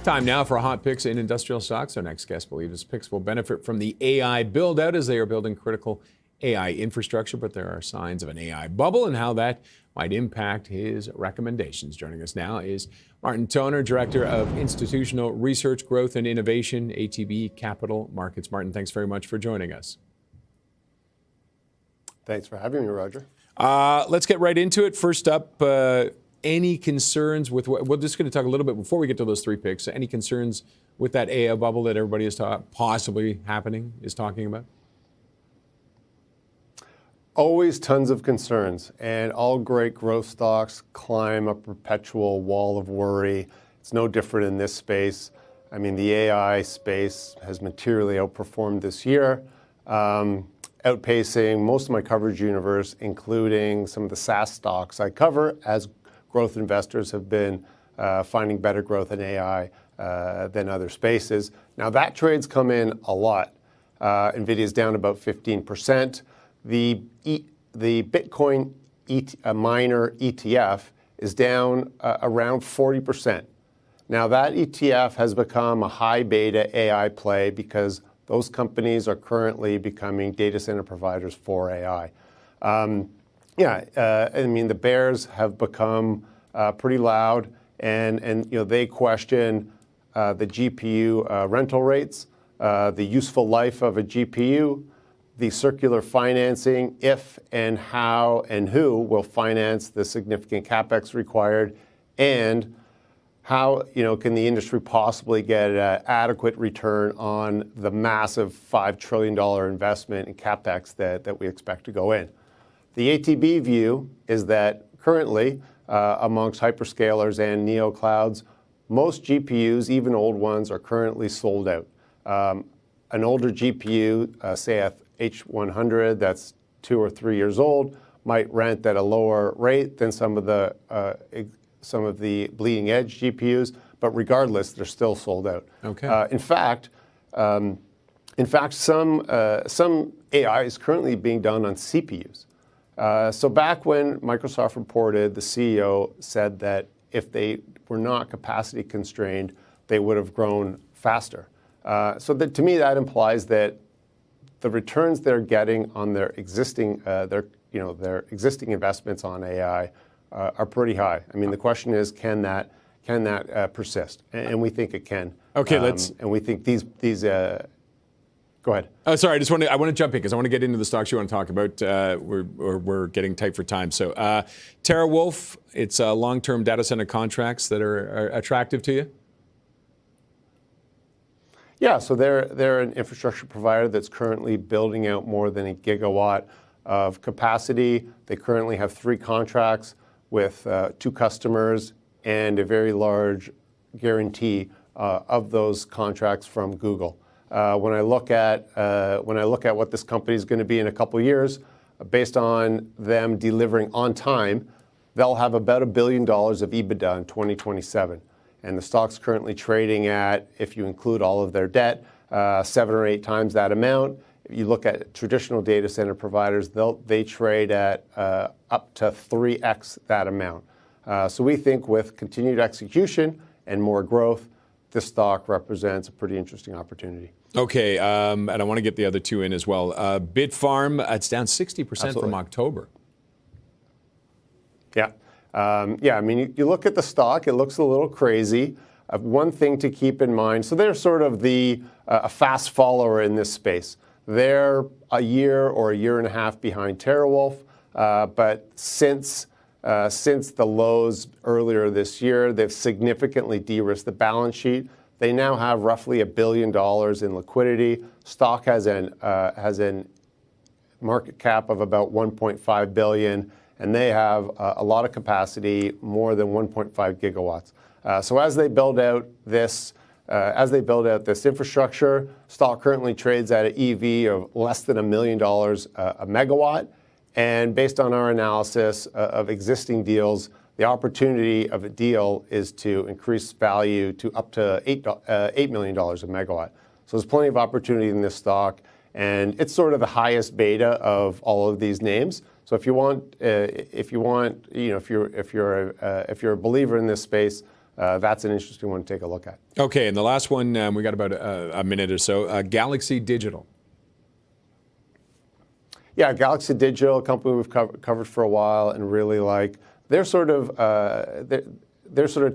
Time now for hot picks in industrial stocks. Our next guest believes his picks will benefit from the AI build-out as they are building critical AI infrastructure, but there are signs of an AI bubble and how that might impact his recommendations. Joining us now is Martin Toner, Director of Institutional Research, Growth and Innovation, ATB Capital Markets. Martin, thanks very much for joining us. Thanks for having me, Roger. Let's get right into it. First up, any concerns with what we're just going to talk a little bit before we get to those three picks? Any concerns with that AI bubble that everybody is possibly talking about? Always tons of concerns, and all great growth stocks climb a perpetual wall of worry. It's no different in this space. I mean, the AI space has materially outperformed this year, outpacing most of my coverage universe, including some of the SaaS stocks I cover, as growth investors have been finding better growth in AI than other spaces. Now, that trade's come in a lot. NVIDIA's down about 15%. The Bitcoin miner ETF is down around 40%. Now, that ETF has become a high beta AI play because those companies are currently becoming data center providers for AI. I mean, the bears have become pretty loud, and they question the GPU rental rates, the useful life of a GPU, the circular financing, if and how and who will finance the significant capex required, and how can the industry possibly get an adequate return on the massive $5 trillion investment in capex that we expect to go in. The ATB view is that currently, amongst hyperscalers and neoclouds, most GPUs, even old ones, are currently sold out. An older GPU, say a H100 that's 2 or 3 years old, might rent at a lower rate than some of the bleeding edge GPUs, but regardless, they're still sold out. Okay. In fact, some AI is currently being done on CPUs. So back when Microsoft reported, the CEO said that if they were not capacity constrained, they would have grown faster. So that, to me, that implies that the returns they're getting on their existing investments on AI are pretty high. I mean, the question is, can that persist? And we think it can. Okay, and we think these. Go ahead. Oh, sorry. I want to jump in because I want to get into the stocks you want to talk about. We're getting tight for time. So, Terawulf, it's long-term data center contracts that are attractive to you. Yeah, so they're an infrastructure provider that's currently building out more than 1 gigawatt of capacity. They currently have 3 contracts with 2 customers and a very large guarantee of those contracts from Google. When I look at what this company is going to be in a couple of years, based on them delivering on time, they'll have about $1 billion of EBITDA in 2027. And the stock's currently trading at, if you include all of their debt, 7 or 8 times that amount. If you look at traditional data center providers, they trade at up to 3x that amount. So we think with continued execution and more growth, this stock represents a pretty interesting opportunity. Okay, and I want to get the other 2 in as well. Bitfarm, it's down 60% Absolutely. From October. Yeah. I mean, you look at the stock, it looks a little crazy. One thing to keep in mind, so they're sort of a fast follower in this space. They're a year or a year and a half behind Terawulf, but since the lows earlier this year, they've significantly de-risked the balance sheet. They now have roughly $1 billion in liquidity. Stock has an market cap of about $1.5 billion, and they have a lot of capacity, more than 1.5 gigawatts. So as they build out this infrastructure, stock currently trades at an EV of less than $1 million a megawatt. And based on our analysis of existing deals, the opportunity of a deal is to increase value to up to $8 million a megawatt. So there's plenty of opportunity in this stock, and it's sort of the highest beta of all of these names. So if you're a believer in this space, that's an interesting one to take a look at. Okay, and the last one, we got about a minute or so, Galaxy Digital. Yeah, Galaxy Digital, a company we've covered for a while and really like. They're sort of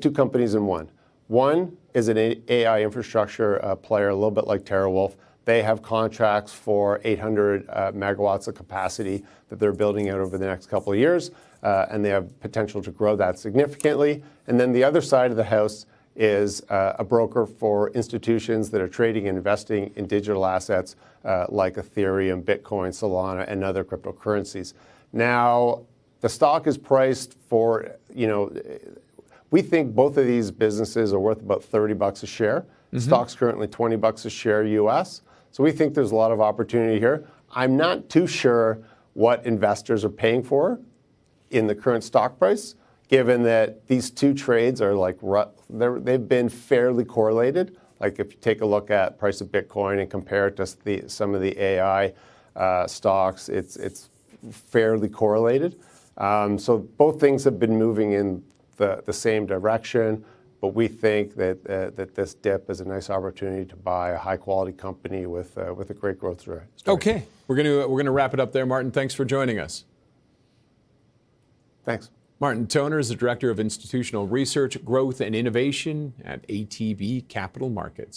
two companies in one. One is an AI infrastructure player, a little bit like Terawulf. They have contracts for 800 megawatts of capacity that they're building out over the next couple of years, and they have potential to grow that significantly. And then the other side of the house is a broker for institutions that are trading and investing in digital assets like Ethereum, Bitcoin, Solana, and other cryptocurrencies. Now, the stock is priced for, we think both of these businesses are worth about $30 a share. Mm-hmm. Stock's currently $20 a share US. So we think there's a lot of opportunity here. I'm not too sure what investors are paying for in the current stock price, given that these two trades are they've been fairly correlated. Like if you take a look at price of Bitcoin and compare it to some of the AI stocks, it's fairly correlated. So both things have been moving in the same direction, but we think that this dip is a nice opportunity to buy a high quality company with a great growth story. Okay, we're gonna wrap it up there, Martin. Thanks for joining us. Thanks. Martin Toner is the Director of Institutional Research, Growth and Innovation at ATB Capital Markets.